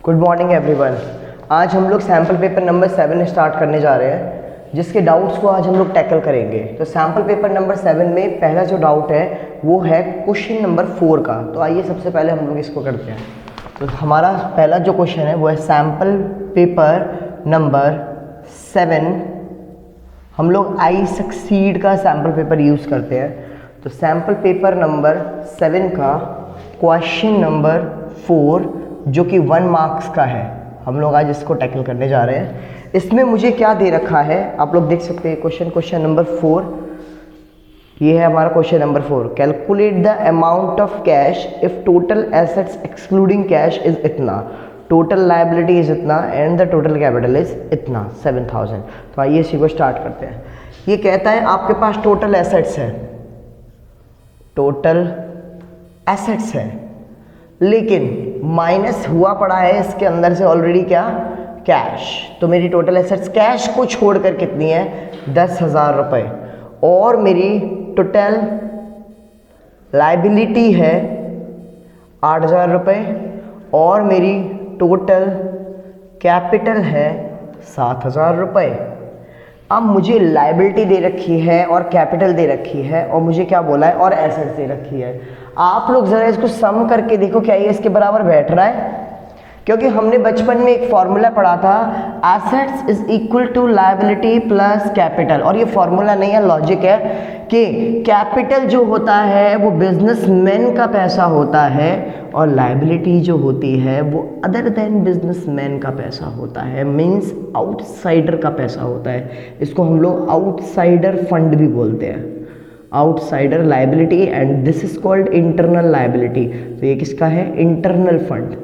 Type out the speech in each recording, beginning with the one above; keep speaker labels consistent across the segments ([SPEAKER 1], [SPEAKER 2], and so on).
[SPEAKER 1] Good morning everyone. आज हम लोग सैम्पल पेपर नंबर 7 स्टार्ट करने जा रहे हैं, जिसके डाउट्स को आज हम लोग टैकल करेंगे। तो सैम्पल पेपर नंबर 7 में पहला जो डाउट है वो है क्वेश्चन नंबर 4 का। तो आइए सबसे पहले हम लोग इसको करते हैं। तो हमारा पहला जो क्वेश्चन है वो है सैम्पल पेपर नंबर 7। हम लोग आई सक्सीड का सैम्पल पेपर यूज़ करते हैं। तो सैम्पल पेपर नंबर 7 का क्वेश्चन नंबर 4 जो कि 1 मार्क्स का है, हम लोग आज इसको टैकल करने जा रहे हैं। इसमें मुझे क्या दे रखा है आप लोग देख सकते हैं। क्वेश्चन नंबर 4, ये है हमारा question number 4। Calculate the amount of cash if total assets excluding cash is इतना, टोटल लायबिलिटी इज इतना and the total capital is इतना 7000। तो आइए इसी को स्टार्ट करते हैं। ये कहता है आपके पास टोटल एसेट्स है, टोटल एसेट्स है, लेकिन माइनस हुआ पड़ा है इसके अंदर से ऑलरेडी क्या, कैश। तो मेरी टोटल एसेट्स कैश को छोड़कर कितनी है, 10,000 रुपये। और मेरी टोटल लायबिलिटी है 8,000 रुपये और मेरी टोटल कैपिटल है 7,000 रुपये। अब मुझे लायबिलिटी दे रखी है और कैपिटल दे रखी है और मुझे क्या बोला है, और एसेट्स दे रखी है। आप लोग ज़रा इसको सम करके देखो क्या ये इसके बराबर बैठ रहा है, क्योंकि हमने बचपन में एक फॉर्मूला पढ़ा था, assets is equal to liability plus capital. और ये फॉर्मूला नहीं है, लॉजिक है कि कैपिटल जो होता है वो बिजनेसमैन का पैसा होता है और लायबिलिटी जो होती है वो अदर देन बिजनेसमैन का पैसा होता है, मीन्स आउटसाइडर का पैसा होता है। इसको हम लोग आउटसाइडर फंड भी बोलते हैं, outsider liability, and this is called internal liability. तो ये किसका है, internal fund,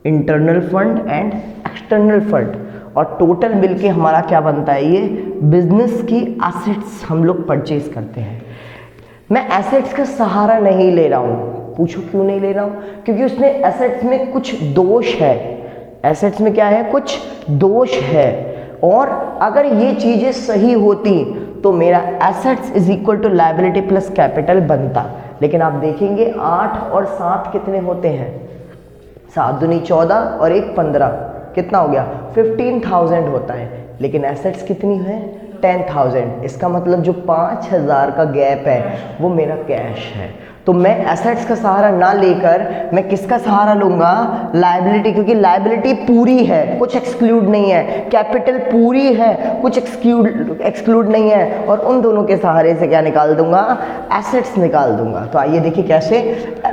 [SPEAKER 1] internal fund and external fund. और टोटल मिलके हमारा क्या बनता है, ये बिजनेस की एसेट्स हम लोग परचेज करते हैं। मैं एसेट्स का सहारा नहीं ले रहा हूँ, पूछो क्यों नहीं ले रहा हूँ, क्योंकि उसने एसेट्स में कुछ दोष है। एसेट्स में क्या है, कुछ दोष है। और अगर ये चीज़ें सही होती तो मेरा assets is equal to liability plus capital बनता। लेकिन आप देखेंगे 8 और 7 कितने होते हैं, 7 दूनी 14 और 1 15, कितना हो गया, 15,000 होता है। लेकिन एसेट्स कितनी है, 10,000। इसका मतलब जो 5,000 का गैप है वो मेरा कैश है। तो मैं एसेट्स का सहारा ना लेकर मैं किसका सहारा लूँगा, लायबिलिटी, क्योंकि लायबिलिटी पूरी है, कुछ एक्सक्लूड नहीं है, कैपिटल पूरी है, कुछ एक्सक्लूड नहीं है। और उन दोनों के सहारे से क्या निकाल दूंगा, एसेट्स निकाल दूंगा। तो आइए देखिए कैसे।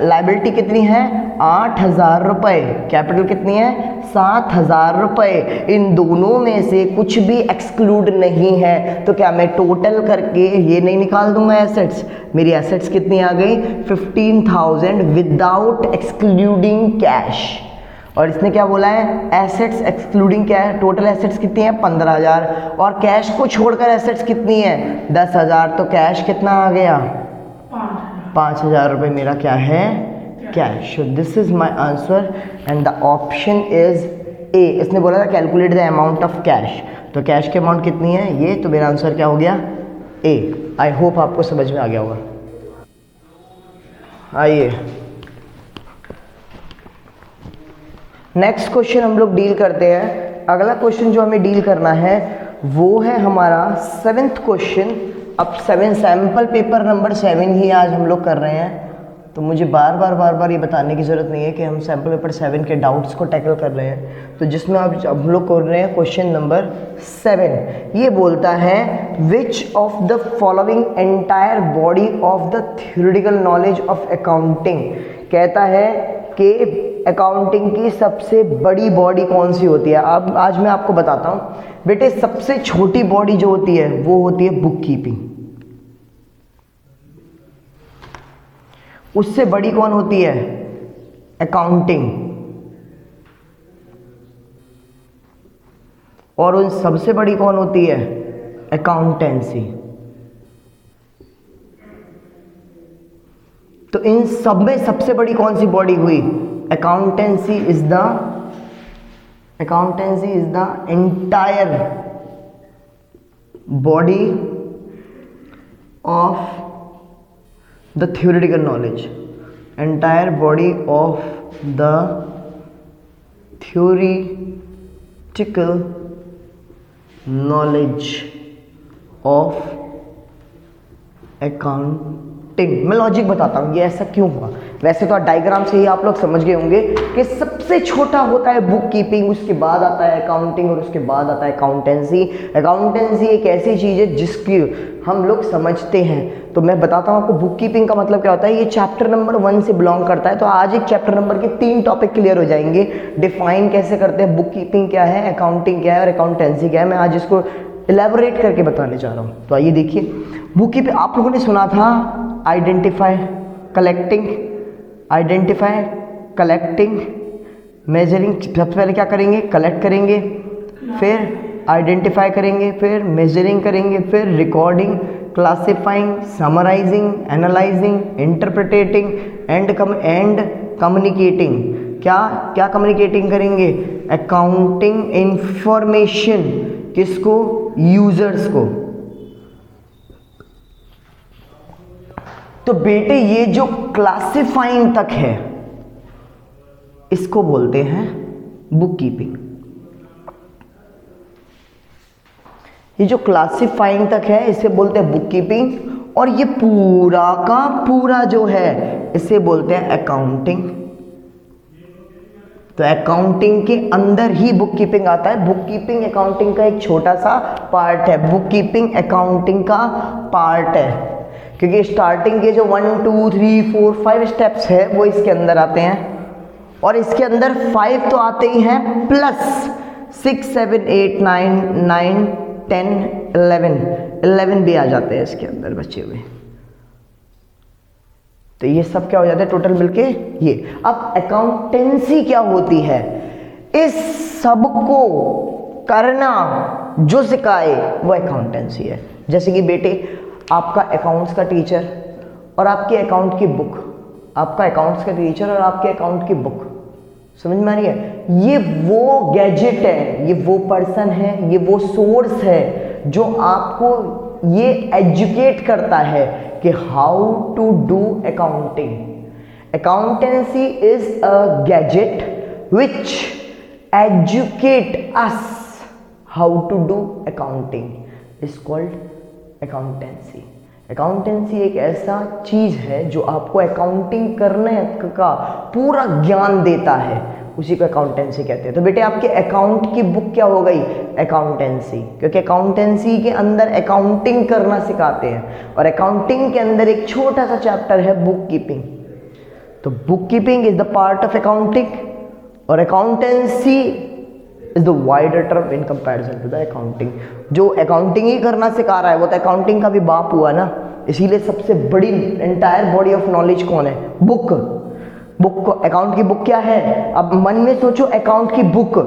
[SPEAKER 1] लायबिलिटी कितनी है, 8,000 रुपये, कैपिटल कितनी है, 7,000 रुपये। इन दोनों में से कुछ भी एक्सक्लूड नहीं है, तो क्या मैं टोटल करके ये नहीं निकाल दूंगा एसेट्स। मेरी एसेट्स कितनी आ गई, 15,000 विदाउट एक्सक्लूडिंग कैश। और इसने क्या बोला है, assets excluding cash, total assets कितनी है, 15,000 और कैश को छोड़कर एसेट्स कितनी है, 10,000। तो कैश कितना आ गया, 5,000 रुपये मेरा क्या है, cash. So this is my answer and the option is a. इसने बोला था calculate the amount of cash, तो कैश की अमाउंट कितनी है ये, तो मेरा आंसर क्या हो गया, ए। आई होप आपको समझ में आ गया होगा। आइए नेक्स्ट क्वेश्चन हम लोग डील करते हैं। अगला क्वेश्चन जो हमें डील करना है वो है हमारा 7th क्वेश्चन। अब 7 सैम्पल पेपर नंबर 7 ही आज हम लोग कर रहे हैं, तो मुझे बार बार ये बताने की ज़रूरत नहीं है कि हम सैम्पल पेपर 7 के डाउट्स को टैकल कर रहे हैं। तो जिसमें अब हम लोग कर रहे हैं क्वेश्चन नंबर 7। ये बोलता है which of the following entire body of the theoretical knowledge of accounting. कहता है कि अकाउंटिंग की सबसे बड़ी बॉडी कौन सी होती है। अब आज मैं आपको बताता हूँ बेटे, सबसे छोटी बॉडी जो होती है वो होती है बुक कीपिंग। उससे बड़ी कौन होती है, अकाउंटिंग। और उन सबसे बड़ी कौन होती है, अकाउंटेंसी। तो इन सब में सबसे बड़ी कौन सी बॉडी हुई, accountancy is the entire body of the theoretical knowledge, entire body of the theoretical knowledge of accounting. मैं लॉजिक बताता हूँ ये ऐसा क्यों हुआ। वैसे तो डायग्राम से ही आप लोग समझ गए होंगे कि सबसे छोटा होता है बुक कीपिंग, उसके बाद आता है अकाउंटिंग और उसके बाद आता है अकाउंटेंसी। अकाउंटेंसी एक ऐसी चीज़ है जिसकी हम लोग समझते हैं। तो मैं बताता हूँ आपको बुक कीपिंग का मतलब क्या होता है। ये चैप्टर नंबर 1 से बिलोंग करता है। तो आज एक चैप्टर नंबर के 3 टॉपिक क्लियर हो जाएंगे। डिफाइन कैसे करते हैं, बुक कीपिंग क्या है, अकाउंटिंग क्या है और अकाउंटेंसी क्या है। मैं आज इसको इलेबोरेट करके बताने जा रहा हूँ। तो आइए देखिए, बुक कीपिंग आप लोगों ने सुना था identify, collecting, identify, collecting, measuring. सबसे पहले क्या करेंगे, कलेक्ट करेंगे, फिर आइडेंटिफाई करेंगे, फिर मेजरिंग करेंगे, फिर recording, classifying, summarising, analysing, interpreting and communicating. क्या क्या कम्युनिकेटिंग करेंगे, अकाउंटिंग इंफॉर्मेशन किसको, यूजर्स को। तो बेटे ये जो क्लासिफाइंग तक है इसको बोलते हैं बुक कीपिंग। ये जो क्लासिफाइंग तक है इसे बोलते हैं बुक कीपिंग, और ये पूरा का पूरा जो है इसे बोलते हैं अकाउंटिंग। तो अकाउंटिंग के अंदर ही बुक कीपिंग आता है। बुक कीपिंग अकाउंटिंग का एक छोटा सा पार्ट है। बुक कीपिंग अकाउंटिंग का पार्ट है क्योंकि स्टार्टिंग के जो 1 2 3 4 5 स्टेप्स है वो इसके अंदर आते हैं, और इसके अंदर 5 तो आते ही हैं प्लस 6 7 8 9 10 11 भी आ जाते हैं इसके अंदर बचे हुए। तो ये सब क्या हो जाता है टोटल मिलके ये। अब अकाउंटेंसी क्या होती है, इस सब को करना जो सिखाए वो अकाउंटेंसी है। जैसे कि बेटे आपका अकाउंट्स का टीचर और आपके अकाउंट की बुक, आपका अकाउंट्स का टीचर और आपके अकाउंट की बुक, समझ में आ रही है। ये वो गैजेट है, ये वो पर्सन है, ये वो सोर्स है जो आपको ये एजुकेट करता है कि how to do accounting. Accountancy is a gadget which educate us how to do accounting is called accountancy. Accountancy एक ऐसा चीज है जो आपको अकाउंटिंग करने का पूरा ज्ञान देता है, उसी को अकाउंटेंसी कहते हैं। तो बेटे आपके अकाउंट की बुक क्या हो गई, अकाउंटेंसी, क्योंकि अकाउंटेंसी के अंदर अकाउंटिंग करना सिखाते हैं और अकाउंटिंग के अंदर एक छोटा सा चैप्टर है बुक कीपिंग। तो book keeping is the part of accounting और accountancy is the wider term in comparison to the accounting. जो अकाउंटिंग ही करना सिखा रहा है वो तो अकाउंटिंग का भी बाप हुआ ना। इसीलिए सबसे बड़ी एंटायर बॉडी ऑफ नॉलेज कौन है, बुक। बुक, अकाउंट की बुक क्या है, अब मन में सोचो अकाउंट की बुक।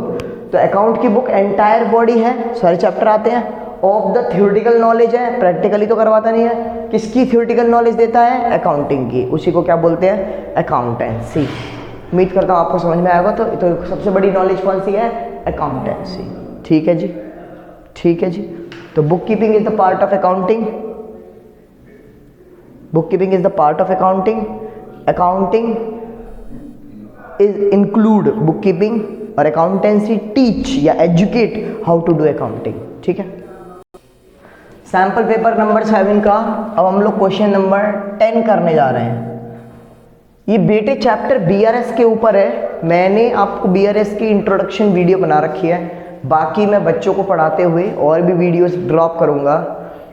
[SPEAKER 1] तो अकाउंट की बुक एंटायर बॉडी है, सारे चैप्टर आते हैं। ऑफ द थ्योरेटिकल नॉलेज है, प्रैक्टिकली तो करवाता नहीं है। किसकी थ्योरेटिकल नॉलेज देता है, अकाउंटिंग की, उसी को क्या बोलते हैं, अकाउंटेंसी। उम्मीद करता हूँ आपको समझ में आएगा। तो सबसे बड़ी नॉलेज कौन सी है, अकाउंटेंसी। ठीक है जी, ठीक है जी। तो book keeping is the part of accounting, book keeping is the part of accounting, accounting is include book keeping और अकाउंटेंसी टीच या educate how to do accounting. ठीक है। सैंपल पेपर नंबर 7 का अब हम लोग क्वेश्चन नंबर 10 करने जा रहे हैं। ये बेटे चैप्टर बीआरएस के ऊपर है। मैंने आपको बीआरएस की इंट्रोडक्शन वीडियो बना रखी है, बाकी मैं बच्चों को पढ़ाते हुए और भी वीडियोस ड्रॉप करूँगा,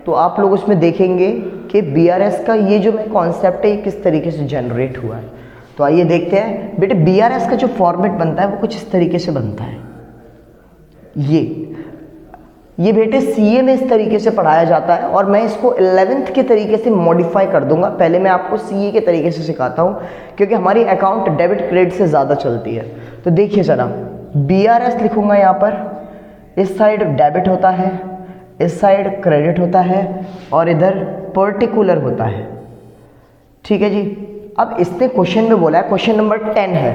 [SPEAKER 1] तो आप लोग उसमें देखेंगे कि बीआरएस का ये जो मैं कॉन्सेप्ट है ये किस तरीके से जनरेट हुआ है। तो आइए देखते हैं बेटे। बीआरएस का जो फॉर्मेट बनता है वो कुछ इस तरीके से बनता है। ये बेटे सीए में इस तरीके से पढ़ाया जाता है और मैं इसको 11th के तरीके से मॉडिफाई कर दूंगा। पहले मैं आपको सीए के तरीके से सिखाता हूँ क्योंकि हमारी अकाउंट डेबिट क्रेडिट से ज़्यादा चलती है। तो देखिए ज़रा, बीआरएस लिखूंगा यहाँ पर, इस साइड डेबिट होता है, इस साइड क्रेडिट होता है और इधर पर्टिकुलर होता है। ठीक है जी। अब इसने क्वेश्चन में बोला है, क्वेश्चन नंबर 10 है,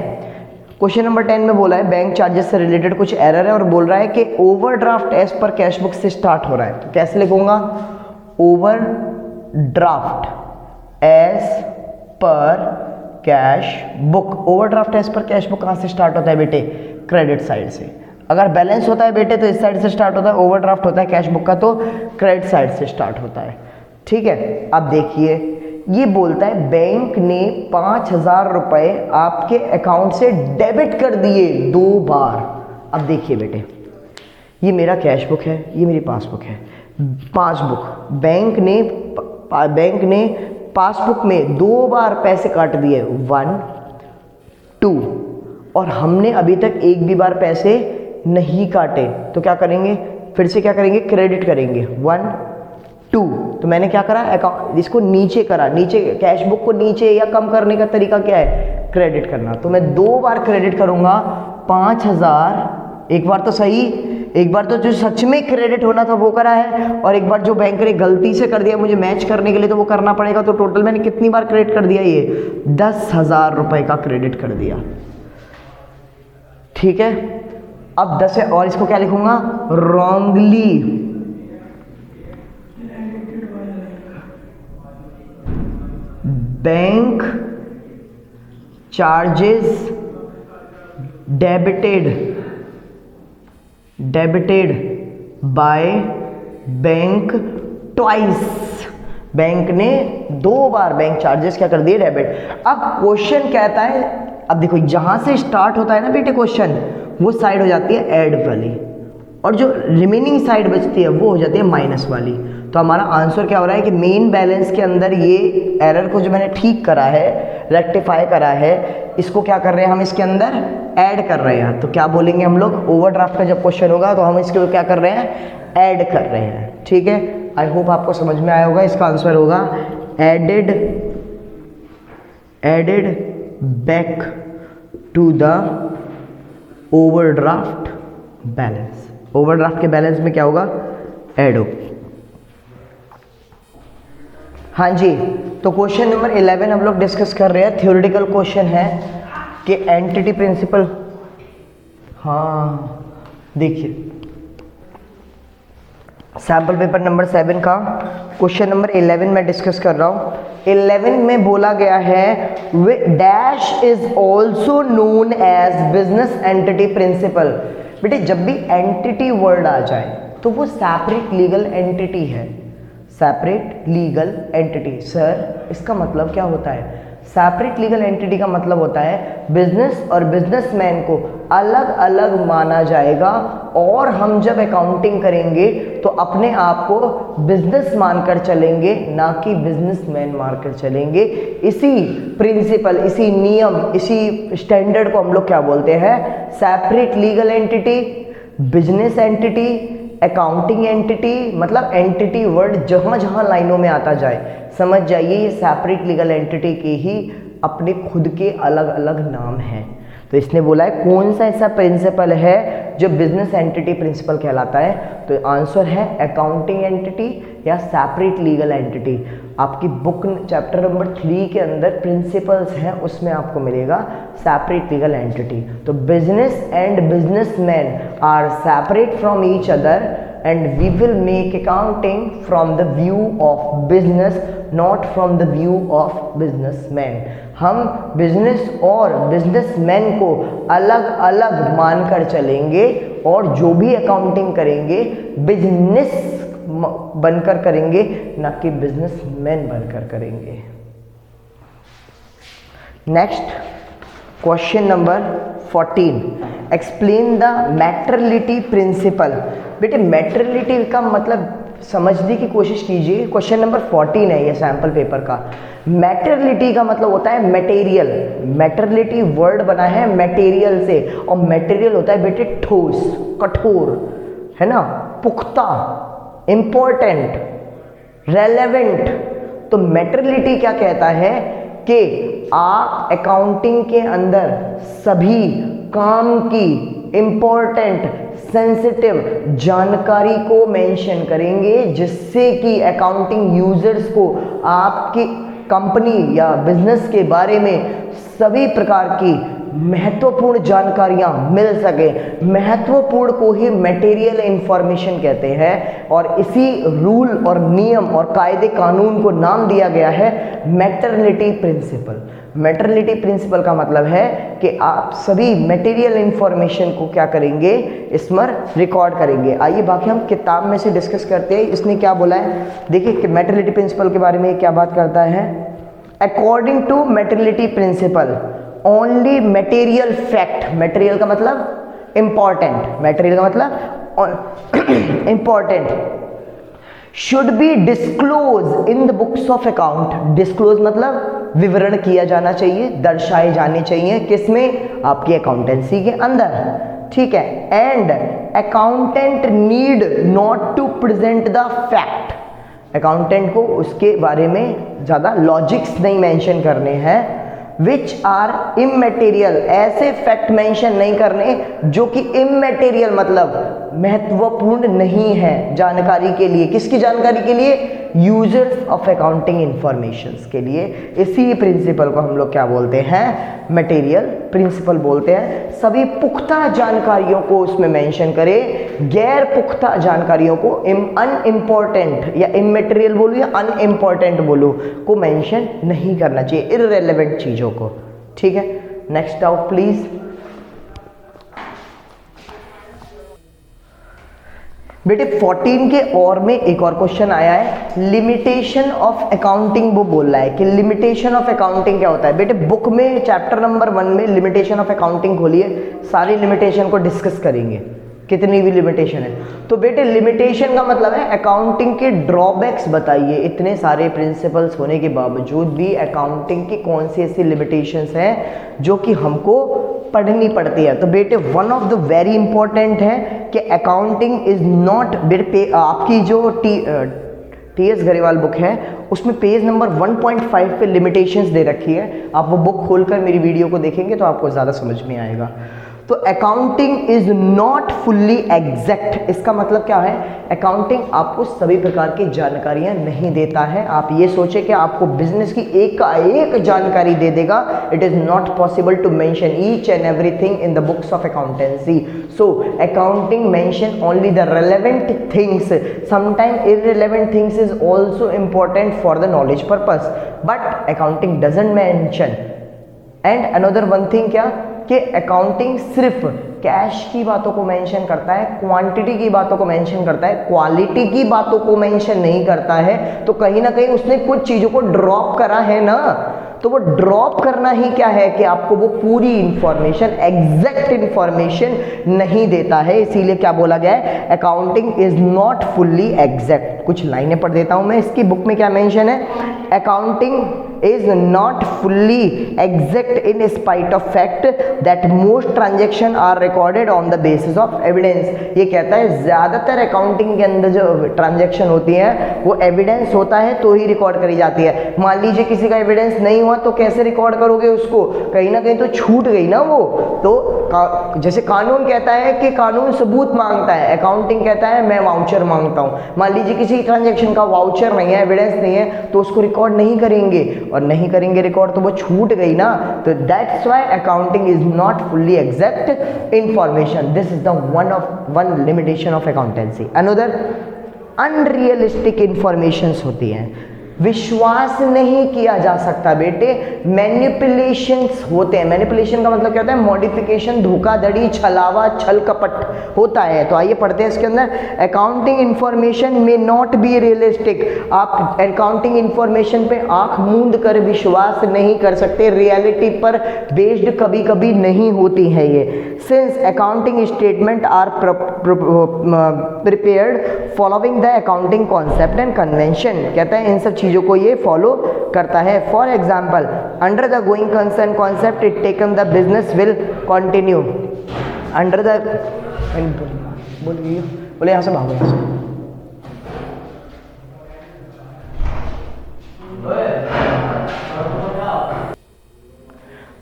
[SPEAKER 1] क्वेश्चन नंबर 10 में बोला है बैंक चार्जेस से रिलेटेड कुछ एरर है और बोल रहा है कि overdraft as per cash book से स्टार्ट हो रहा है। तो कैसे लिखूंगा, overdraft as per cash book. Overdraft as per cash book कहाँ से स्टार्ट होता है बेटे? क्रेडिट साइड से। अगर बैलेंस होता है बेटे तो इस साइड से स्टार्ट होता है, ओवरड्राफ्ट होता है कैश बुक का तो क्रेडिट साइड से स्टार्ट होता है। ठीक है, अब देखिए ये बोलता है बैंक ने 5,000 रुपये आपके अकाउंट से डेबिट कर दिए 2 बार। अब देखिए बेटे, ये मेरा कैश बुक है, ये मेरी पासबुक है। पासबुक बैंक ने पासबुक में 2 बार पैसे काट दिए, 1 2, और हमने अभी तक एक भी बार पैसे नहीं काटे। तो क्या करेंगे, फिर से क्या करेंगे, क्रेडिट करेंगे 1 2। तो मैंने क्या करा, अकाउंट इसको नीचे करा, नीचे कैश बुक को नीचे या कम करने का तरीका क्या है, क्रेडिट करना। तो मैं 2 बार क्रेडिट करूंगा 5,000। एक बार तो सही, एक बार तो जो सच में क्रेडिट होना था वो करा है, और एक बार जो बैंक ने गलती से कर दिया मुझे मैच करने के लिए तो वो करना पड़ेगा। तो टोटल मैंने कितनी बार क्रेडिट कर दिया, ये 10,000 रुपये का क्रेडिट कर दिया। ठीक है, अब 10 है, और इसको क्या लिखूंगा, wrongly bank charges debited by bank twice. Bank ने 2 बार बैंक चार्जेस क्या कर दिए, डेबिट। अब क्वेश्चन कहता है, अब देखो जहां से स्टार्ट होता है ना बेटे क्वेश्चन, वो साइड हो जाती है ऐड वाली, और जो रिमेनिंग साइड बचती है वो हो जाती है माइनस वाली। तो हमारा आंसर क्या हो रहा है कि मेन बैलेंस के अंदर ये एरर को जो मैंने ठीक करा है, रेक्टिफाई करा है, इसको क्या कर रहे हैं हम, इसके अंदर ऐड कर रहे हैं। तो क्या बोलेंगे हम लोग, ओवरड्राफ्ट का जब क्वेश्चन होगा तो हम इसके क्या कर रहे हैं, ऐड कर रहे हैं। ठीक है, आई होप आपको समझ में आया होगा। इसका आंसर होगा added back to the overdraft balance. Overdraft के बैलेंस में क्या होगा, ऐड हो। हाँ जी, तो क्वेश्चन नंबर 11 हम लोग डिस्कस कर रहे हैं। थ्योरेटिकल क्वेश्चन है कि एंटिटी प्रिंसिपल। हाँ देखिए, सैम्पल पेपर नंबर 7 का क्वेश्चन नंबर 11 में डिस्कस कर रहा हूँ। 11 में बोला गया है dash is also known as business entity principle. बेटे जब भी एंटिटी वर्ड आ जाए तो वो सेपरेट लीगल एंटिटी है। सेपरेट लीगल एंटिटी, सर इसका मतलब क्या होता है? सेपरेट लीगल एंटिटी का मतलब होता है बिजनेस और बिजनेसमैन को अलग अलग माना जाएगा, और हम जब अकाउंटिंग करेंगे तो अपने आप को बिजनेस मानकर चलेंगे, ना कि बिजनेसमैन मानकर चलेंगे। इसी प्रिंसिपल, इसी नियम, इसी स्टैंडर्ड को हम लोग क्या बोलते हैं, separate legal entity, business entity, accounting entity. मतलब एंटिटी वर्ड जहां जहां लाइनों में आता जाए समझ जाइए ये सेपरेट लीगल एंटिटी के ही अपने खुद के अलग अलग नाम हैं। तो इसने बोला है कौन सा ऐसा प्रिंसिपल है जो बिजनेस एंटिटी प्रिंसिपल कहलाता है, तो आंसर है अकाउंटिंग एंटिटी या सेपरेट लीगल एंटिटी। आपकी बुक चैप्टर नंबर 3 के अंदर प्रिंसिपल्स हैं, उसमें आपको मिलेगा सेपरेट लीगल एंटिटी। तो business and businessman are separate from each other and we will make accounting from the view of business, not from the view of businessman। हम business और businessman को अलग अलग मानकर चलेंगे, और जो भी अकाउंटिंग करेंगे बिजनेस बनकर करेंगे, ना कि बिजनेसमैन बनकर करेंगे। Next question number 14, explain the materiality principle. बेटे मैटरलिटी का मतलब समझने की कोशिश कीजिए। क्वेश्चन नंबर 14 है ये सैम्पल पेपर का। मैटरलिटी का मतलब होता है मटेरियल। मैटरलिटी वर्ड बना है मटेरियल से, और मटेरियल होता है बेटे ठोस, कठोर, है ना, पुख्ता, इंपॉर्टेंट, रेलेवेंट। तो मैटरलिटी क्या कहता है कि आप अकाउंटिंग के अंदर सभी काम की इंपॉर्टेंट सेंसिटिव जानकारी को मेंशन करेंगे, जिससे कि अकाउंटिंग यूजर्स को आपकी कंपनी या बिजनेस के बारे में सभी प्रकार की महत्वपूर्ण जानकारियां मिल सके। महत्वपूर्ण को ही मटेरियल इंफॉर्मेशन कहते हैं, और इसी रूल और नियम और कायदे कानून को नाम दिया गया है मैटरलिटी प्रिंसिपल। मैटेरियलिटी प्रिंसिपल का मतलब है कि आप सभी मटेरियल इंफॉर्मेशन को क्या करेंगे, इसमें रिकॉर्ड करेंगे। आइए बाकी हम किताब में से डिस्कस करते हैं इसने क्या बोला है। देखिए कि मैटेरियलिटी प्रिंसिपल के बारे में क्या बात करता है। According to materiality principle only material fact, material का मतलब इंपॉर्टेंट, मटेरियल का मतलब important, should be disclose in the books of account. Disclose मतलब विवरण किया जाना चाहिए, दर्शाए जाने चाहिए, किसमें, आपकी अकाउंटेंसी के अंदर, ठीक है। And accountant need not to present the fact, accountant को उसके बारे में ज़्यादा लॉजिक्स नहीं मेंशन करने हैं, विच आर इमैटेरियल, ऐसे फैक्ट मेंशन नहीं करने जो कि इमैटेरियल मतलब महत्वपूर्ण नहीं है जानकारी के लिए। किसकी जानकारी के लिए, यूजर्स ऑफ अकाउंटिंग इंफॉर्मेशंस के लिए। इसी प्रिंसिपल को हम लोग क्या बोलते हैं, मटेरियल प्रिंसिपल बोलते हैं। सभी पुख्ता जानकारियों को उसमें मेंशन करे, गैर पुख्ता जानकारियों को अनइम्पॉर्टेंट या इमैटेरियल बोलूँ या अनइम्पॉर्टेंट बोलूँ को मेंशन नहीं करना चाहिए, इररिलेवेंट चीज़ों को, ठीक है। Next doubt please. बेटे 14 के और में एक और क्वेश्चन आया है, लिमिटेशन ऑफ अकाउंटिंग। वो बोल रहा है कि लिमिटेशन ऑफ अकाउंटिंग क्या होता है। बेटे बुक में चैप्टर नंबर 1 में लिमिटेशन ऑफ अकाउंटिंग खोलिए, सारी लिमिटेशन को डिस्कस करेंगे, कितनी भी लिमिटेशन है। तो बेटे लिमिटेशन का मतलब है अकाउंटिंग के ड्रॉबैक्स बताइए। इतने सारे प्रिंसिपल्स होने के बावजूद भी अकाउंटिंग की कौन सी ऐसी लिमिटेशंस हैं जो कि हमको पढ़नी पड़ती है। तो बेटे one of the very important है कि अकाउंटिंग इज नॉट, आपकी जो टी.एस. गरेवाल बुक है उसमें पेज नंबर 1.5 पे लिमिटेशंस दे रखी है। आप वो बुक खोलकर मेरी वीडियो को देखेंगे तो आपको ज़्यादा समझ में आएगा। तो accounting is not fully exact, इसका मतलब क्या है, अकाउंटिंग आपको सभी प्रकार की जानकारियां नहीं देता है। आप ये सोचे कि आपको बिजनेस की एक का एक जानकारी दे देगा, it is not possible to mention each and everything in the books of accountancy. So accounting mention only the relevant things, sometime irrelevant things is also important for the knowledge purpose, but accounting doesn't mention. And another one thing क्या कि accounting सिर्फ cash की बातों को mention करता है, quantity की बातों को मेंशन करता है, क्वालिटी की बातों को मेंशन नहीं करता है। तो कहीं ना कहीं उसने कुछ चीज़ों को ड्रॉप करा है ना, तो वो ड्रॉप करना ही क्या है कि आपको वो पूरी इंफॉर्मेशन, एग्जैक्ट इंफॉर्मेशन नहीं देता है। इसीलिए क्या बोला गया है, accounting is not fully exact. कुछ लाइनें पढ़ देता हूं मैं, इसकी बुक में क्या मेंशन है, accounting is not fully exact in spite of fact that most transaction are recorded on the basis of evidence। ये कहता है ज़्यादातर अकाउंटिंग के अंदर जो ट्रांजैक्शन होती है वो एविडेंस होता है तो ही रिकॉर्ड करी जाती है। मान लीजिए किसी का एविडेंस नहीं हुआ तो कैसे रिकॉर्ड करोगे उसको, कहीं ना कहीं तो छूट गई ना वो। तो जैसे कानून कहता है कि कानून सबूत मांगता है, अकाउंटिंग कहता है मैं वाउचर मांगता हूँ। मान लीजिए किसी ट्रांजैक्शन का वाउचर नहीं है, एविडेंस नहीं है, तो उसको रिकॉर्ड नहीं करेंगे, और नहीं करेंगे रिकॉर्ड तो वो छूट गई ना। तो that's why accounting is not fully exact information. This is the one limitation of accountancy. Another unrealistic informations होती हैं, विश्वास नहीं किया जा सकता बेटे, मैनिपुलेशंस होते हैं। मैनिपुलेशन का मतलब क्या होता है, मॉडिफिकेशन, धोखाधड़ी, छलावा, छल कपट होता है। तो आइए पढ़ते हैं इसके अंदर, अकाउंटिंग इंफॉर्मेशन में नॉट बी रियलिस्टिक। आप अकाउंटिंग इंफॉर्मेशन पे आंख मूंद कर विश्वास नहीं कर सकते, रियलिटी पर बेस्ड कभी कभी नहीं होती है ये। Since accounting statement are prepared following the accounting concept and convention, कहता है इन सब चीज़ों को ये फॉलो करता है। For example, under the going concern concept it taken the business will continue. Under the बोले यहाँ से भागो, यहाँ से।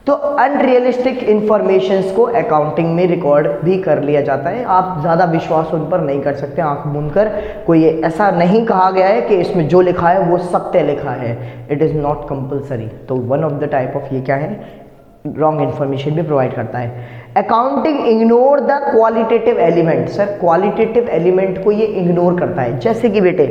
[SPEAKER 1] तो अनरियलिस्टिक इंफॉर्मेशंस को अकाउंटिंग में रिकॉर्ड भी कर लिया जाता है। आप ज़्यादा विश्वास उन पर नहीं कर सकते आंख मूंद कर। कोई ऐसा नहीं कहा गया है कि इसमें जो लिखा है वो सत्य लिखा है, इट इज़ नॉट कंपल्सरी। तो one of the type of ये क्या है, रॉन्ग इन्फॉर्मेशन भी प्रोवाइड करता है। Accounting ignore the qualitative element. Sir qualitative element को ये इग्नोर करता है। जैसे कि बेटे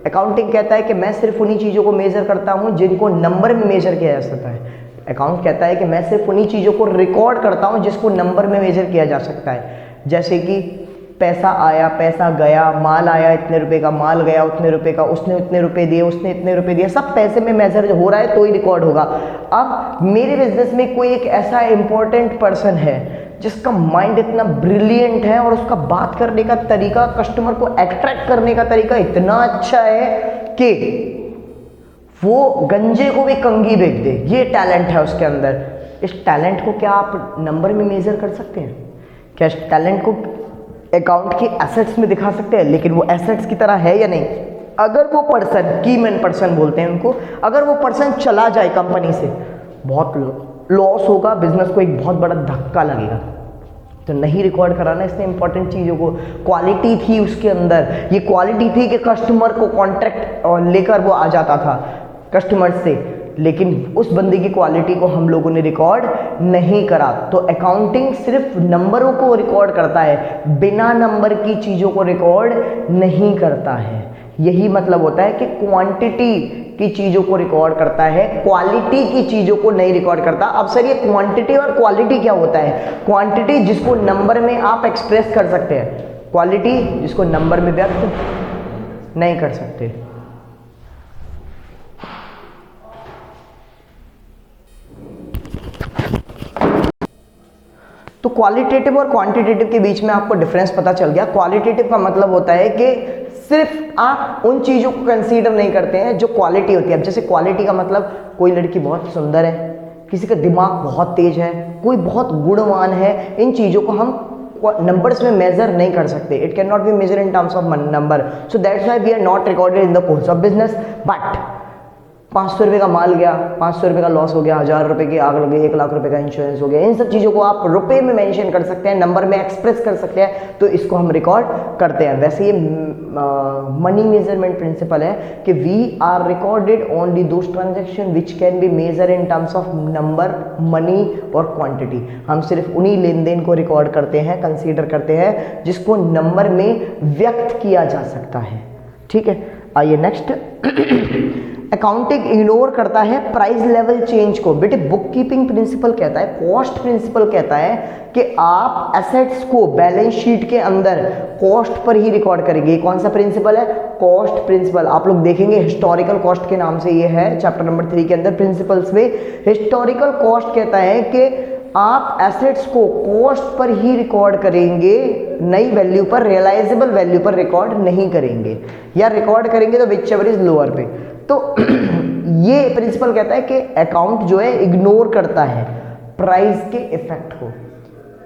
[SPEAKER 1] अकाउंटिंग कहता है कि मैं सिर्फ उन्हीं चीज़ों को मेजर करता हूँ जिनको नंबर में मेजर किया जा सकता है। अकाउंट कहता है कि मैं सिर्फ उन्हीं चीज़ों को रिकॉर्ड करता हूँ जिसको नंबर में मेजर किया जा सकता है। जैसे कि पैसा आया, पैसा गया, माल आया इतने रुपए का, माल गया उतने रुपए का, उसने उतने रुपए दिए, उसने इतने रुपए दिए, सब पैसे में मेजर हो रहा है तो ही रिकॉर्ड होगा। अब मेरे बिजनेस में कोई एक ऐसा इंपॉर्टेंट पर्सन है जिसका माइंड इतना ब्रिलियंट है और उसका बात करने का तरीका, कस्टमर को अट्रैक्ट करने का तरीका इतना अच्छा है कि वो गंजे को भी कंघी बेच दे, ये टैलेंट है उसके अंदर। इस टैलेंट को क्या आप नंबर में मेजर कर सकते हैं? क्या इस टैलेंट को अकाउंट की एसेट्स में दिखा सकते हैं? लेकिन वो एसेट्स की तरह है या नहीं? अगर वो पर्सन, कीमैन पर्सन बोलते हैं उनको, अगर वो पर्सन चला जाए कंपनी से, बहुत लॉस होगा, बिजनेस को एक बहुत बड़ा धक्का लगेगा। तो नहीं रिकॉर्ड कराना इसने इंपॉर्टेंट चीज़ों को। क्वालिटी थी उसके अंदर, ये क्वालिटी थी कि कस्टमर को कॉन्ट्रैक्ट लेकर वो आ जाता था कस्टमर से, लेकिन उस बंदे की क्वालिटी को हम लोगों ने रिकॉर्ड नहीं करा। तो अकाउंटिंग सिर्फ नंबरों को रिकॉर्ड करता है, बिना नंबर की चीज़ों को रिकॉर्ड नहीं करता है। यही मतलब होता है कि क्वांटिटी की चीज़ों को रिकॉर्ड करता है, क्वालिटी की चीज़ों को नहीं रिकॉर्ड करता। अब सर ये क्वांटिटी और क्वालिटी क्या होता है? क्वांटिटी जिसको नंबर में आप एक्सप्रेस कर सकते हैं, क्वालिटी जिसको नंबर में व्यक्त नहीं कर सकते। तो क्वालिटेटिव और क्वांटिटेटिव के बीच में आपको डिफरेंस पता चल गया। क्वालिटेटिव का मतलब होता है कि सिर्फ आप उन चीज़ों को कंसीडर नहीं करते हैं जो क्वालिटी होती है। अब जैसे क्वालिटी का मतलब कोई लड़की बहुत सुंदर है, किसी का दिमाग बहुत तेज है, कोई बहुत गुणवान है, इन चीज़ों को हम नंबर्स में मेजर नहीं कर सकते। It can not be measure in terms of number. So that's why we are not recorded in the course of business. But 500 रुपये का माल गया, 500 रुपये का लॉस हो गया, 1000 रुपये की आग लग गई, 1 लाख रुपये का इंश्योरेंस हो गया, इन सब चीज़ों को आप रुपए में मेंशन कर सकते हैं, नंबर में एक्सप्रेस कर सकते हैं, तो इसको हम रिकॉर्ड करते हैं। वैसे ये मनी मेजरमेंट प्रिंसिपल है कि we are recorded only those transaction which can be measure in terms of number, money और क्वांटिटी। हम सिर्फ उन्हीं लेन देन को रिकॉर्ड करते हैं, कंसीडर करते हैं जिसको नंबर में व्यक्त किया जा सकता है। ठीक है, आइए नेक्स्ट। अकाउंटिंग इग्नोर करता है प्राइस लेवल चेंज को। बेटे बुक कीपिंग प्रिंसिपल कहता है, कॉस्ट प्रिंसिपल कहता है कि आप एसेट्स को बैलेंस शीट के अंदर कॉस्ट पर ही रिकॉर्ड करेंगे। कौन सा प्रिंसिपल है? Cost principle. आप लोग देखेंगे हिस्टोरिकल कॉस्ट के नाम से ये है चैप्टर नंबर 3 के अंदर प्रिंसिपल्स में। हिस्टोरिकल कॉस्ट कहता है कि आप एसेट्स को कॉस्ट पर ही रिकॉर्ड करेंगे, नई वैल्यू पर, रियलाइजेबल वैल्यू पर रिकॉर्ड नहीं करेंगे, या रिकॉर्ड करेंगे तो विच एवर इज लोअर पे। तो ये प्रिंसिपल कहता है कि अकाउंट जो है इग्नोर करता है प्राइस के इफेक्ट को।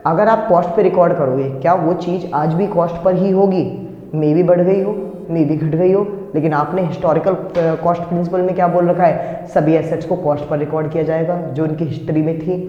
[SPEAKER 1] अगर आप कॉस्ट पे रिकॉर्ड करोगे, क्या वो चीज़ आज भी कॉस्ट पर ही होगी? मे भी बढ़ गई हो, मे भी घट गई हो, लेकिन आपने हिस्टोरिकल कॉस्ट प्रिंसिपल में क्या बोल रखा है? सभी एसेट्स को कॉस्ट पर रिकॉर्ड किया जाएगा जो उनकी हिस्ट्री में थी।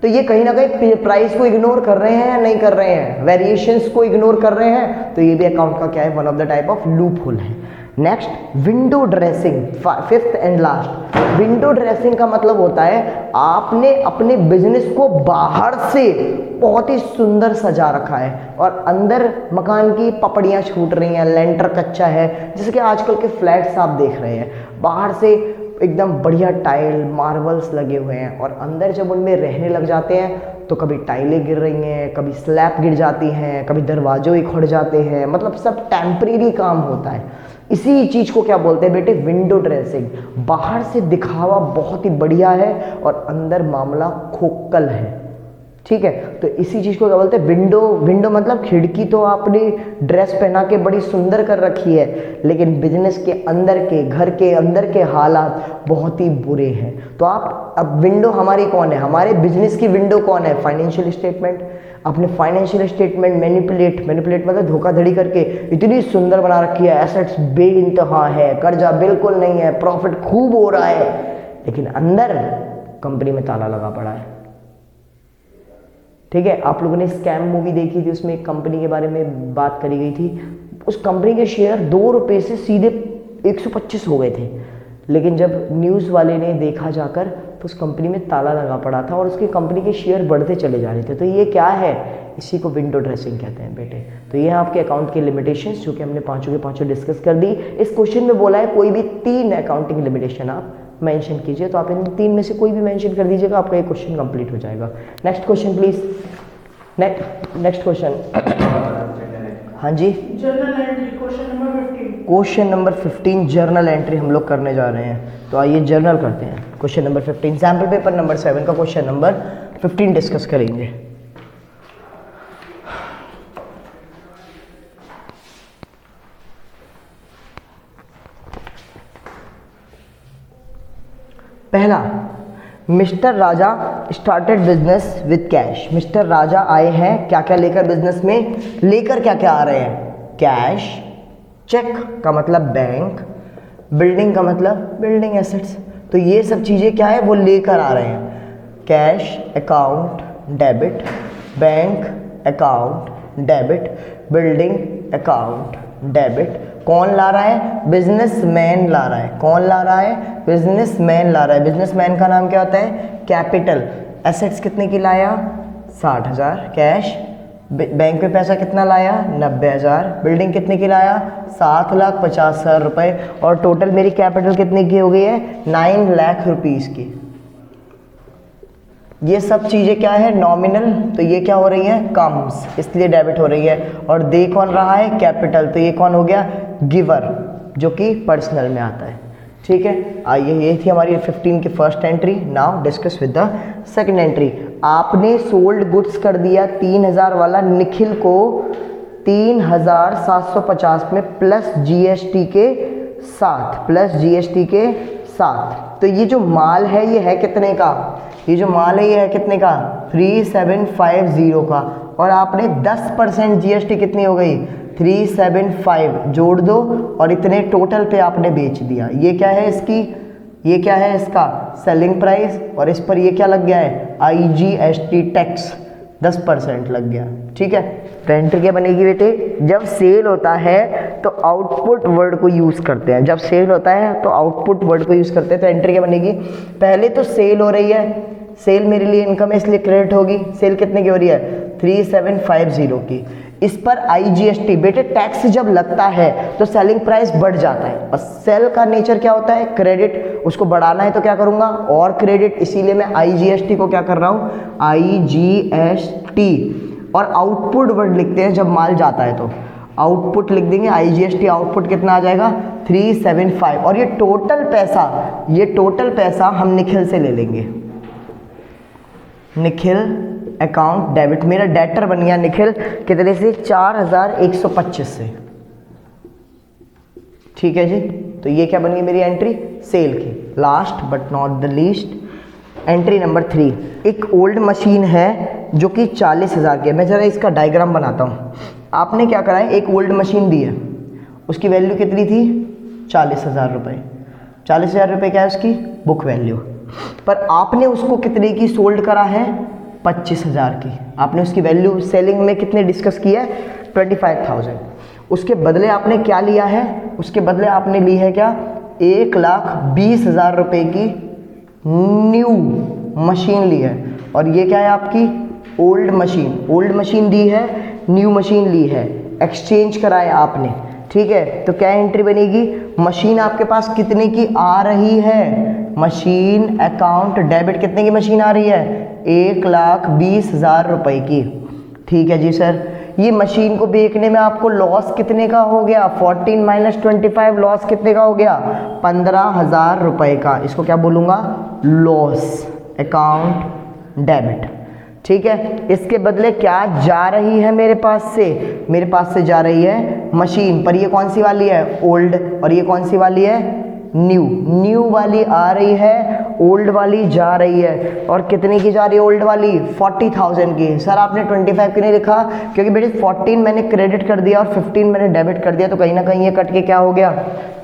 [SPEAKER 1] तो ये कहीं ना कहीं प्राइस को इग्नोर कर रहे हैं या नहीं कर रहे हैं? वेरिएशंस को इग्नोर कर रहे हैं। तो ये भी अकाउंट का क्या है? One of the type of loophole है। Next, window dressing, fifth and last. Window dressing का मतलब होता है आपने अपने बिजनेस को बाहर से बहुत ही सुंदर सजा रखा है और अंदर मकान की पपड़ियाँ छूट रही हैं, लेंटर कच्चा है, जैसे कि आजकल के फ्लैट्स आप देख रहे हैं, बाहर से एकदम बढ़िया टाइल, मार्बल्स लगे हुए हैं, और अंदर जब उनमें रहने लग जाते हैं तो कभी टाइलें गिर रही हैं, कभी स्लैब गिर जाती हैं, कभी दरवाजे उखड़ जाते हैं, मतलब सब टेम्परेरी काम होता है। इसी चीज़ को क्या बोलते हैं बेटे? Window dressing. बाहर से दिखावा बहुत ही बढ़िया है और अंदर मामला खोखल है। ठीक है, तो इसी चीज़ को क्या बोलते हैं? विंडो। विंडो मतलब खिड़की तो आपने ड्रेस पहना के बड़ी सुंदर कर रखी है, लेकिन बिजनेस के अंदर के, घर के अंदर के हालात बहुत ही बुरे हैं। तो आप, अब विंडो हमारी कौन है? हमारे बिजनेस की विंडो कौन है? Financial statement. अपने फाइनेंशियल स्टेटमेंट मैनिपुलेट मतलब धोखाधड़ी करके इतनी सुंदर बना रखी है, एसेट्स बेइंतहा है, कर्जा बिल्कुल नहीं है, प्रॉफिट खूब हो रहा है, लेकिन अंदर कंपनी में ताला लगा पड़ा है। ठीक है, आप लोगों ने स्कैम मूवी देखी थी, उसमें एक कंपनी के बारे में बात करी गई थी। उस कंपनी के शेयर 2 रुपये से सीधे 125 हो गए थे, लेकिन जब न्यूज़ वाले ने देखा जाकर तो उस कंपनी में ताला लगा पड़ा था और उसकी कंपनी के शेयर बढ़ते चले जा रहे थे। तो ये क्या है? इसी को विंडो ड्रेसिंग कहते हैं बेटे। तो ये है आपके अकाउंट के लिमिटेशंस, जो कि हमने पांचों के पांचों डिस्कस कर दी। इस क्वेश्चन में बोला है कोई भी 3 अकाउंटिंग लिमिटेशन आप मेंशन कीजिए। तो आप इन 3 में से कोई भी मेंशन कर दीजिएगा, आपका ये क्वेश्चन कंप्लीट हो जाएगा। Next question please. Next question. हाँ जी,
[SPEAKER 2] journal entry question number 15।
[SPEAKER 1] Question number 15 journal entry हम लोग करने जा रहे हैं। तो आइए जर्नल करते हैं। Question number 15 sample paper number 7 का क्वेश्चन नंबर 15 डिस्कस करेंगे। पहला, mister Raja started business with cash. Mister Raja आए हैं क्या क्या लेकर बिजनेस में, लेकर क्या क्या आ रहे हैं, कैश, चेक का मतलब बैंक, बिल्डिंग का मतलब बिल्डिंग एसेट्स। तो ये सब चीज़ें क्या है, वो लेकर आ रहे हैं। Cash account debit, bank account debit, building account debit. कौन ला रहा है, बिजनेसमैन ला रहा है। कौन ला रहा है, बिजनेसमैन ला रहा है। बिजनेसमैन का नाम क्या होता है, कैपिटल। एसेट्स कितने की लाया, 60,000 कैश। बैंक में पैसा कितना लाया, 90,000। बिल्डिंग कितने की लाया, 7,50,000 रुपये। और टोटल मेरी कैपिटल कितने की हो गई है, 9 लाख रुपीज़ की। ये सब चीज़ें क्या है, नॉमिनल। तो ये क्या हो रही है, कम्स, इसलिए डेबिट हो रही है। और दे कौन रहा है, कैपिटल। तो ये कौन हो गया, गिवर, जो कि पर्सनल में आता है। ठीक है, आइए ये थी हमारी 15 की first entry. Now discuss with the second entry. आपने सोल्ड गुड्स कर दिया 3,000 वाला निखिल को 3,750 में प्लस जीएसटी के साथ, प्लस जीएसटी के साथ। तो ये जो माल है ये है कितने का, ये जो माल है ये है कितने का, 3750 का। और आपने 10% जीएसटी कितनी हो गई, 375 जोड़ दो और इतने टोटल पे आपने बेच दिया। ये क्या है इसकी, ये क्या है इसका सेलिंग प्राइस। और इस पर ये क्या लग गया है, आईजीएसटी टैक्स 10% लग गया। ठीक है, तो एंट्री क्या बनेगी बेटे, जब सेल होता है तो आउटपुट वर्ड को यूज़ करते हैं। जब सेल होता है तो आउटपुट वर्ड को यूज़ करते हैं। तो एंट्री क्या बनेगी, पहले तो सेल हो रही है, सेल मेरे लिए इनकम है इसलिए क्रेडिट होगी। सेल कितने की हो रही है, 3750 की। इस पर आईजीएसटी, बेटे टैक्स जब लगता है तो सेलिंग प्राइस बढ़ जाता है। और सेल का नेचर क्या होता है, क्रेडिट। उसको बढ़ाना है तो क्या करूंगा, और क्रेडिट। इसीलिए मैं आईजीएसटी को क्या कर रहा हूं, आईजीएसटी। और आउटपुट वर्ड लिखते हैं जब माल जाता है तो आउटपुट लिख देंगे, आईजीएसटी आउटपुट कितना आ जाएगा, 375। और ये टोटल पैसा, ये टोटल पैसा हम निखिल से ले लेंगे। निखिल अकाउंट डेबिट, मेरा डेटर बन गया निखिल कितने से, 4125 से। ठीक है जी, तो ये क्या बन गई मेरी एंट्री, सेल की। Last but not the least, entry number 3। एक ओल्ड मशीन है जो कि 40,000 की है। मैं ज़रा इसका डायग्राम बनाता हूँ। आपने क्या करा है, एक ओल्ड मशीन दी है, उसकी वैल्यू कितनी थी, 40,000 रुपये। 40,000 रुपये क्या है उसकी बुक वैल्यू। पर आपने उसको कितने की सोल्ड करा है, 25,000 की। आपने उसकी वैल्यू सेलिंग में कितने डिस्कस किया है, 25,000। उसके बदले आपने क्या लिया है, उसके बदले आपने ली है क्या, 1,20,000 रुपये की न्यू मशीन ली है। और ये क्या है आपकी ओल्ड मशीन। ओल्ड मशीन दी है, न्यू मशीन ली है, एक्सचेंज कराया आपने। ठीक है, तो क्या एंट्री बनेगी, मशीन आपके पास कितने की आ रही है, मशीन अकाउंट डेबिट कितने की मशीन आ रही है, 1,20,000 रुपये की। ठीक है जी सर, ये मशीन को बेचने में आपको लॉस कितने का हो गया, 14 - 25 लॉस कितने का हो गया, 15,000 रुपये का। इसको क्या बोलूँगा, लॉस अकाउंट डेबिट। ठीक है, इसके बदले क्या जा रही है मेरे पास से, मेरे पास से जा रही है मशीन। पर ये कौन सी वाली है, ओल्ड। और ये कौन सी वाली है, न्यू। न्यू वाली आ रही है, ओल्ड वाली जा रही है। और कितने की जा रही है ओल्ड वाली, 40,000 की। सर आपने 25 क्यों नहीं लिखा, क्योंकि बेटे 14 मैंने क्रेडिट कर दिया और 15 मैंने डेबिट कर दिया, तो कहीं ना कहीं ये कट के क्या हो गया,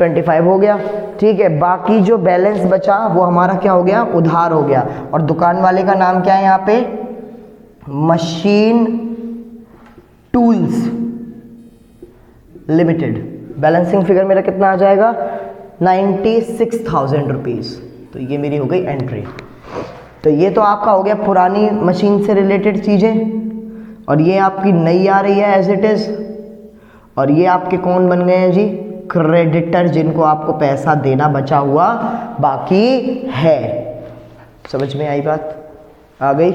[SPEAKER 1] 25 हो गया। ठीक है, बाकी जो बैलेंस बचा वो हमारा क्या हो गया, उधार हो गया। और दुकान वाले का नाम क्या है यहाँ पे, machine tools limited. Balancing figure मेरा कितना आ जाएगा, 96,000 रुपीज़। तो ये मेरी हो गई एंट्री। तो ये तो आपका हो गया पुरानी मशीन से रिलेटेड चीज़ें। और ये आपकी नई आ रही है एज इट इज़। और ये आपके कौन बन गए हैं जी, क्रेडिटर जिनको आपको पैसा देना बचा हुआ बाकी है। समझ में आई बात? आ गई?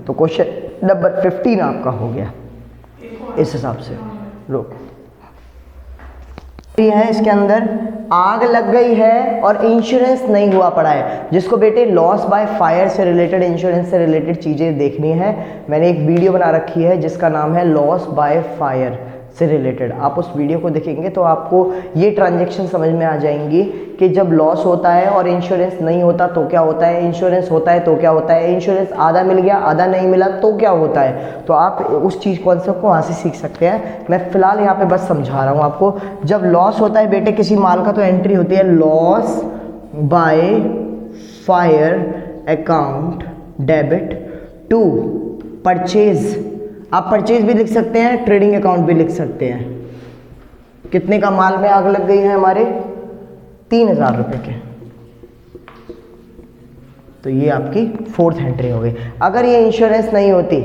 [SPEAKER 1] तो क्वेश्चन नंबर 15 आपका हो गया इस हिसाब से। रोक ये है, इसके अंदर आग लग गई है और इंश्योरेंस नहीं हुआ पड़ा है। जिसको बेटे लॉस बाय फायर से रिलेटेड, इंश्योरेंस से रिलेटेड चीज़ें देखनी है, मैंने एक वीडियो बना रखी है जिसका नाम है लॉस बाय फायर से रिलेटेड। आप उस वीडियो को देखेंगे तो आपको ये ट्रांजैक्शन समझ में आ जाएंगी कि जब लॉस होता है और इंश्योरेंस नहीं होता तो क्या होता है, इंश्योरेंस होता है तो क्या होता है, इंश्योरेंस आधा मिल गया आधा नहीं मिला तो क्या होता है। तो आप उस चीज़ कॉन्सेप्ट को वहाँ से सीख सकते हैं। मैं फ़िलहाल यहाँ पे बस समझा रहा हूँ आपको। जब लॉस होता है बेटे किसी माल का तो एंट्री होती है loss by fire account debit to purchase. आप परचेज भी लिख सकते हैं, ट्रेडिंग अकाउंट भी लिख सकते हैं। कितने का माल में आग लग गई है हमारे? 3000 रुपये के। तो ये आपकी फोर्थ एंट्री हो गई। अगर ये इंश्योरेंस नहीं होती,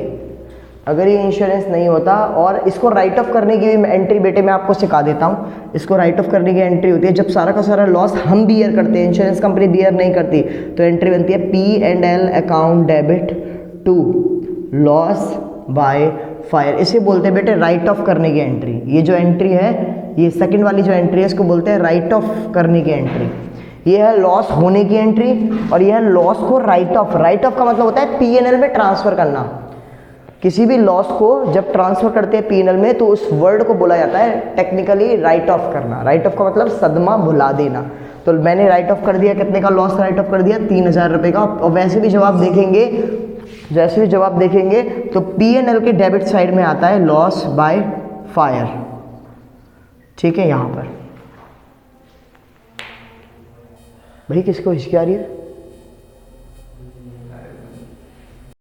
[SPEAKER 1] अगर ये इंश्योरेंस नहीं होता, और इसको राइट ऑफ करने की भी एंट्री बेटे मैं आपको सिखा देता हूँ। इसको राइट ऑफ करने की एंट्री होती है जब सारा का सारा लॉस हम बियर करते हैं, इंश्योरेंस कंपनी बियर नहीं करती, तो एंट्री बनती है P&L account debit to loss by fire. इसे बोलते हैं बेटे राइट ऑफ करने की एंट्री। ये जो एंट्री है, ये सेकंड वाली जो एंट्री है, इसको बोलते हैं राइट ऑफ करने की एंट्री। ये है लॉस होने की एंट्री और ये है लॉस को राइट ऑफ। राइट ऑफ का मतलब होता है P&L में ट्रांसफर करना। किसी भी लॉस को जब ट्रांसफर करते हैं P&L में तो उस वर्ड को बोला जाता है टेक्निकली राइट ऑफ करना। राइट ऑफ का मतलब सदमा भुला देना। तो मैंने राइट ऑफ कर दिया, कितने का लॉस राइट ऑफ कर दिया? 3000 रुपये का। और वैसे भी जवाब देखेंगे, जैसे भी जवाब देखेंगे तो P&L के डेबिट साइड में आता है लॉस बाय फायर। ठीक है, यहां पर भाई किसको हिचकी आ रही है?